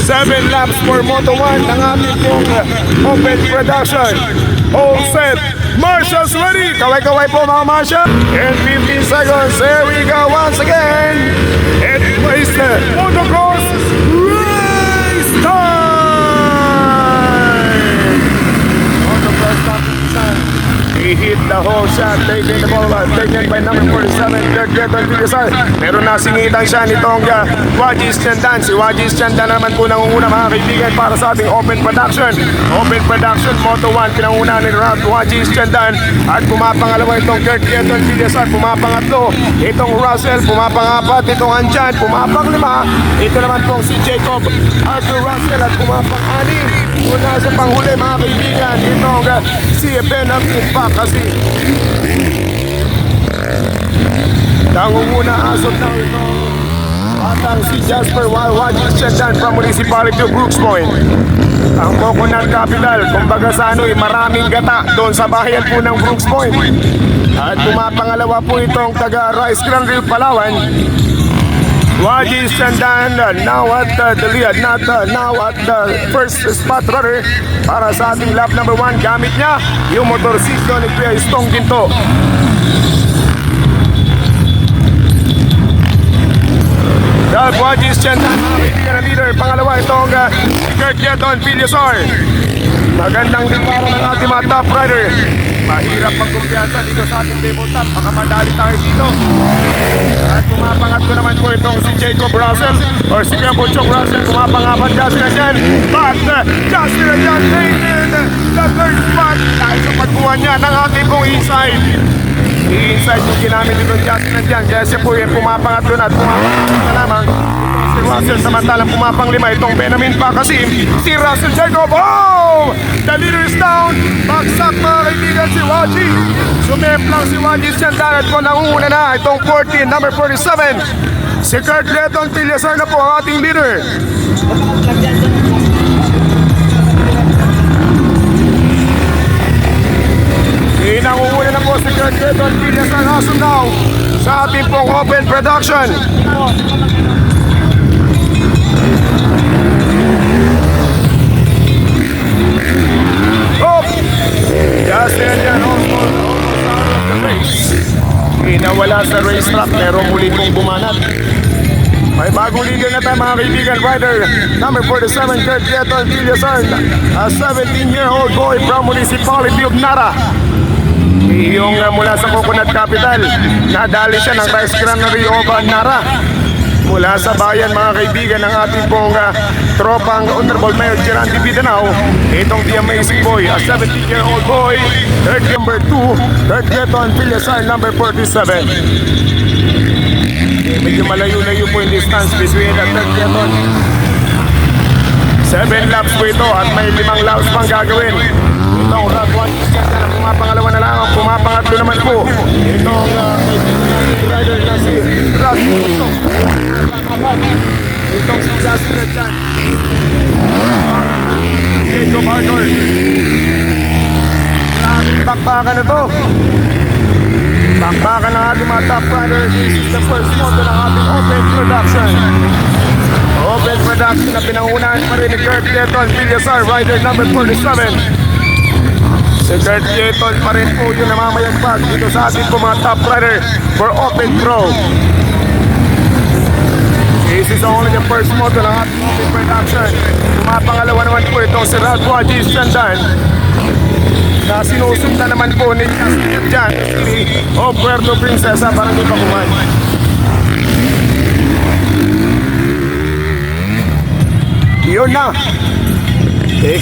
7 laps for Moto1 ng ating pong open production. All set. Marshall's ready. Kaway-kaway po mga Marshall. And 15 seconds. There we go once again. It was the motocross race time. Motocross competition. He hit the whole shot, taking the ball, taken by number 47, Kurt Getton Villasar. Pero nasingitan siya nitong Wajis Chandan. Si Wajis Chandan naman po nangunguna mga kaibigan para sa ating open production. Open production, Moto1, pinanguna ni Wajis Chandan. At pumapangalawa itong Kurt Getton Villasar, pumapangatlo. Itong Russell, pumapangapat. Itong Anchan, pumapanglima. Ito naman pong si Jacob Arthur Russell at pumapang-anim. Muna sa panghuli mga kaibigan, itong si Benham Impact kasi nangunguna asot ng itong batang si Jasper Wajis Chandan from Municipality of Brooks Point. Ang Coconut Capital, kumbaga sa maraming gata doon sa bayan po ng Brooks Point. At pumapangalawa po itong taga Rice Granville, Palawan. Wajis Chandan now at the lead, now at the first spot runner para sa ating lap number 1. Gamit niya yung motorsiklo ni Kuya Istong Ginto. Wajis Chandan, na leader. Pangalawa itong Kurt Getton Villasar. Magandang din para ng ating mga top rider. Mahirap magkumpiyansa dito sa ating tabletop. Baka madali tayo dito. At pumapangat ko naman po itong si Jacob Russell or si Capuchong Russell. Pumapangapat Justin Adjan. But Justin Adjan taken the third spot dahil sa pagkuha niya ng ating pong inside. I-inside yung ginamit itong Justin Adjan. Kaya siya po yung pumapangat doon at pumapangat na lamang. Russell samantalang pumapanglima itong Benjamin Pakasim. Si Russell Jacob. Oh! The leader is down. Bagsak mga kaibigan si Waji. Sumemplang si Waji Chandan at po nangunguna na itong 14, number 47. Si Kurt Getton Villasar na po ang ating leader. Nangunguna na po si Kurt Getton Villasar as of now sa ating pong open production. Justin Adjan almost out of the race. Inawala sa racetrack pero muli pong bumanat. May bagong leader na tayo mga kaibigan. Rider number 47 Kurt Getton Villasar, a 17-year-old boy from Municipality of Nara. Yung mula sa Coconut Capital. Nadali siya ng Rice Granary of Nara. Mula sa bayan mga kaibigan ng ating pong tropang Honorable Mayor Gerandi Bidanao. Itong The Amazing Boy, a 17-year-old boy, third number 2, Kurt Getton Villasar, number 47. Medyo malayo-layo po yung distance between the Kurt Getton. 7 laps po ito at may 5 laps pang gagawin. Itong Ragwan na pumapangalawa na lang, pumapangatlo naman po itong rider na si Ragwan. Itong si Justin Adjan, Jacob Arthur. Bakbakan na to. Bakbakan ng ating mga top rider. This is the first moto ng ating open production. Open production na pinangunahan pa rin ni Kurt Getton Villasar, rider number 47. Si Kurt Getton pa rin po yung namamayagpag dito sa ating po mga top rider for open pro. This is only the first moto ng ating open production. Pumapangalawa naman po itong si Wajis Chandan na sinusundan naman po ni Justin Adjan o Puerto Princesa, parang di pa kumain. Yun na.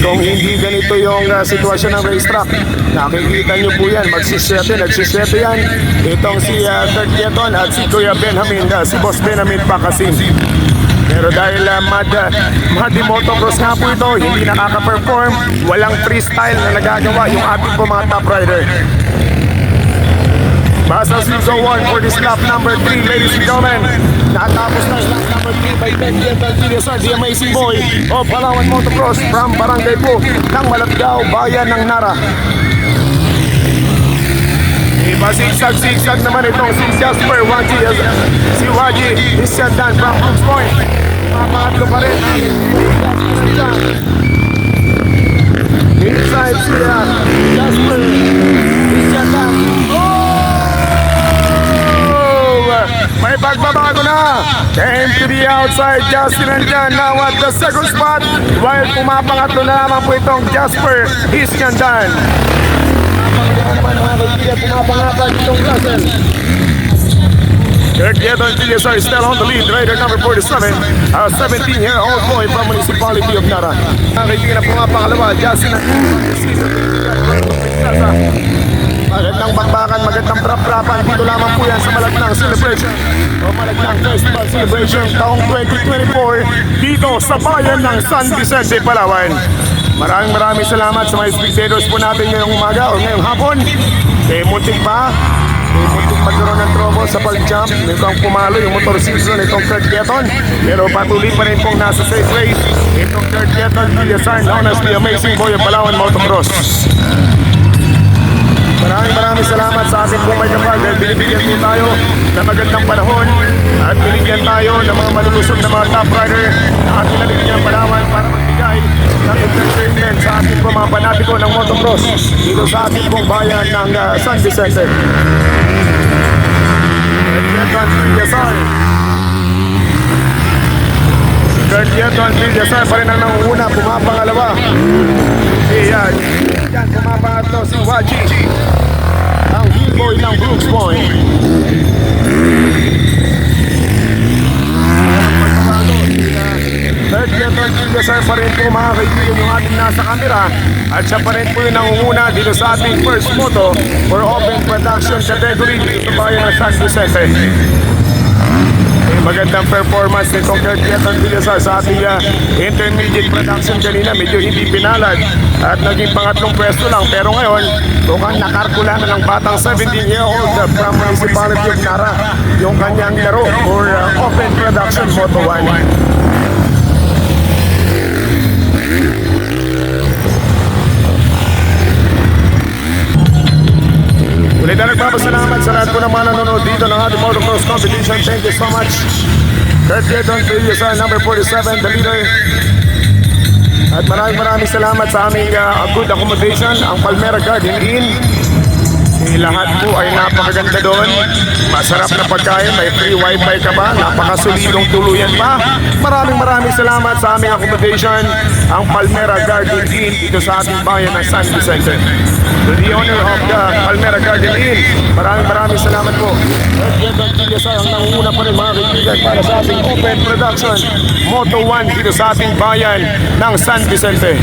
Kung hindi ganito yung sitwasyon ng racetrack, nakikita nyo po yan, nagsisete yan. Itong si Kurt Getton at si Kuya Benjamin, si Boss Benjamin Pakasim. Pero dahil madi motocross nga po ito, hindi nakaka-perform, walang freestyle na nagagawa yung ating po mga top rider. Basta we go on for this lap number 3, ladies and gentlemen. Natapos na lap number 3 by Kurt Getton Villasar, The Amazing Boy of Palawan Motocross from Barangay po ng Malabgao, bayan ng Nara. Pasigsag-sigsag naman itong si Jasper Waji. Si Waji is Chandan from Brooks Point. Mapangatlo pa rin. Inside siya. Jasper. May pagbabago na. Came to the outside. Justin nandyan now at the second spot. While pumapangatlo na naman po itong Jasper Iskandan. Pumapangatlo itong Russell. Kirk Yeton Villasar is still on the lead. Rider number 47. A 17-year-old boy from Municipality of Nara. Nakikita na pumapangalawa. Justin magandang bakbakan, magandang prap-prapan. Dito lamang po yan sa Malagnang Celebration o Malagnang Festival Celebration taong 2024 dito sa bayan ng San Vicente, Palawan. Maraming salamat sa mga spectators po natin ngayong umaga o ngayong hapon. Muntik magkaroon ng trouble sa pag-jump. Mukhang pumalo yung motor season itong Kirk Yeton. Pero patuloy pa rin pong nasa safe race itong Kirk Yeton Villasar, known as the Amazing Boy of Palawan Motocross. Maraming salamat sa ating pong may kapal dahil binibigyan po tayo ng magandang panahon at binigyan tayo ng mga malulusog na mga top rider na ating naligyan Palawan para magbigay ng entertainment sa ating pong mga panatiko ng motocross dito sa ating pong bayan ng San Vicente. Kirk Yeton Villasar pa rin ang nangunguna, pumapangalawa. Yan, pumapangatlo si Waji, ang hillboy ng Brooks Point. Kirk Yeton Villasar pa rin po mga kaibigan yung ating nasa camera. At siya pa rin po yung nangunguna dito sa ating first moto for open production category dito sa bayan ng San Vicente. Magandang performance nitong Kirk Yeton Villasar sa ating intermediate production kanina. Medyo hindi pinalad at naging pangatlong pwesto lang. Pero ngayon, mukhang nakarkula na ng batang 17-year-old from Municipality of Nara yung kanyang laro for open production Moto 1. Ulit na nagpapasalamat sa lahat po ng mga nanonood dito ng ating motocross competition. Thank you so much. Kirk Yeton Villasar, number 47, the leader. At maraming salamat sa aming good accommodation, ang Palmera Garden Inn. Lahat po ay napakaganda doon. Masarap na pagkain, may free wifi ka ba? Napakasulidong tuluyan pa. Maraming salamat sa aming accommodation, ang Palmera Garden Inn dito sa ating bayan ng San Vicente. To the owner of the Palmera Garden Inn, maraming salamat po. Kirk Yeton Villasar ang nangunguna pa rin mga kaibigan para sa ating open production Moto 1 dito sa ating bayan ng San Vicente.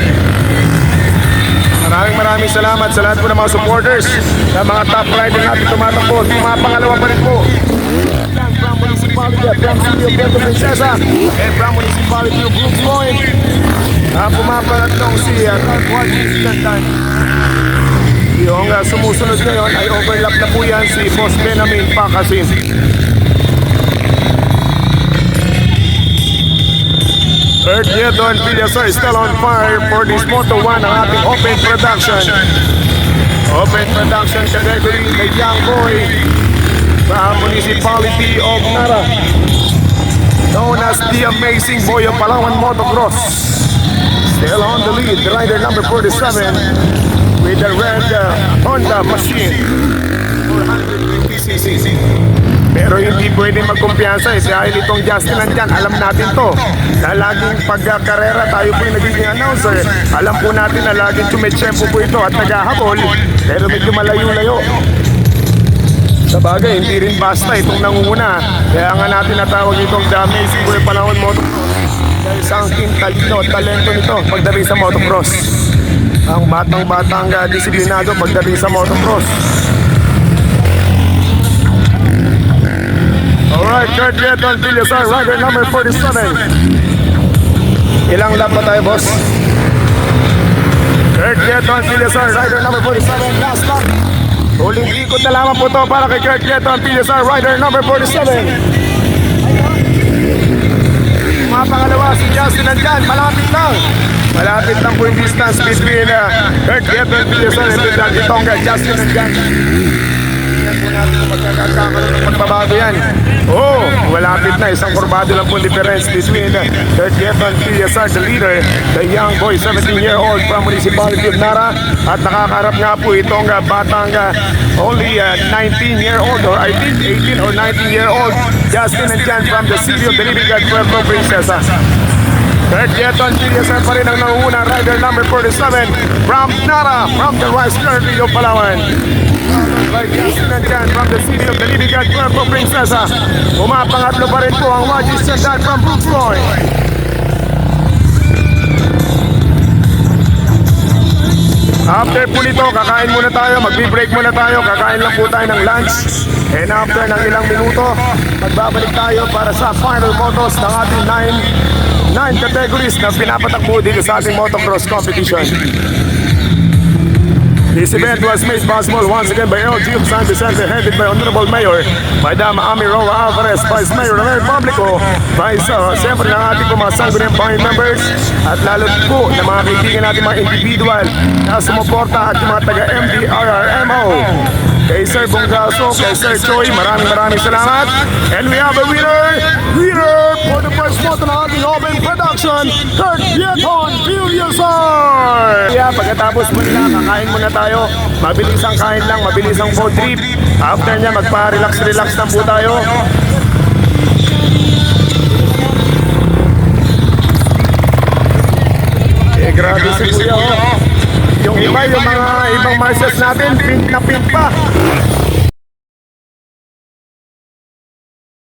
Maraming salamat sa lahat po ng mga supporters, sa mga top rider natin tumatakbo. Pumapangalawa pa rin po. From Municipality of Puerto Princesa and from Municipality of Brooks Point, pumapangatlong si Waji Iskandan. Yung sumusunod ngayon ay overlap na po yan si Boss Benjamin Pacasin. Kirk Yeton Villasar is still on fire for this Moto 1 ang ating open production. Open production category kay Young Boy sa Municipality of Nara, known as the Amazing Boy of Palawan Motocross. Still on the lead, rider number 47 with the red Honda machine 450cc. Pero hindi pwede magkumpiyansa dahil itong Justin nandyan, alam natin to na laging pagkakarera tayo po yung nagiging announcer. Alam po natin na laging tumitsempo po ito at naghahabol, pero medyo malayo-layo. Sa bagay, hindi rin basta itong nangunguna. Kaya nga natin natawag itong The Amazing Boy Palawan Motocross dahil sa ang talino at talento nito pagdating sa motocross. Ang batang-batang disiplinado pagdating sa motocross. Alright, Kirk Yeton Villasar, rider number 47. Ilang lap pa tayo, boss? Kirk Yeton Villasar, rider number 47, last lap. Huling ikot na lamang po ito para kay Kirk Yeton Villasar, rider number 47. Mapangalawa si Justin nandyan, malapit lang. Malapit lang po yung distance between Kirk Yeton Villasar and itong Justin nandyan. Tingnan po natin kung magkakakaroon ng pagbabago yan. Oh, Malapit na, isang kurbado lang po difference between Kurt Yeton Villasar, the leader, the young boy, 17-year-old from Municipality of Nara. At nakakaharap nga po itong batang only 19-year-old or I think 18 or 19-year-old Justin and Jan from the city of the Living God, Puerto Princesa. Kurt Yeton Villasar pa rin ang nauuna, rider number 47 from Nara, from the Rice Country of Palawan. Justin and Jan from the city of the Living God, Puerto Princesa. Umapangatlo pa rin po ang Wajis Sandan from Brooks Roy. After po nito, kakain muna tayo, magbe-break muna tayo, kakain lang po tayo ng lunch. And after ng ilang minuto, magbabalik tayo para sa final photos ng ating 9 categories na pinapatakbo dito sa ating motocross competition. This event was made possible once again by LG of San Vicente, headed by Honorable Mayor Madam Ami Roa Alvarez, Vice Mayor Ramel Publico, Vice siyempre ng ating mga sangguniang pangin members, at lalo po ng mga kaibigan natin mga individual na sumuporta at yung mga taga-MDRRMO. Kay Sir Bonggaso, kay Sir Choi, maraming salamat. And we have a winner for the first photo ng ating open production, Kurt Yeton Villasar. Yeah, pagkatapos mo nila, kakain muna tayo. Mabilis ang kain lang, mabilis ang food trip. After niya, magpa-relax lang po tayo. Eh, grabe si Kuya, oh. Yung iba, yung mga ibang marshals natin, pink na pink pa.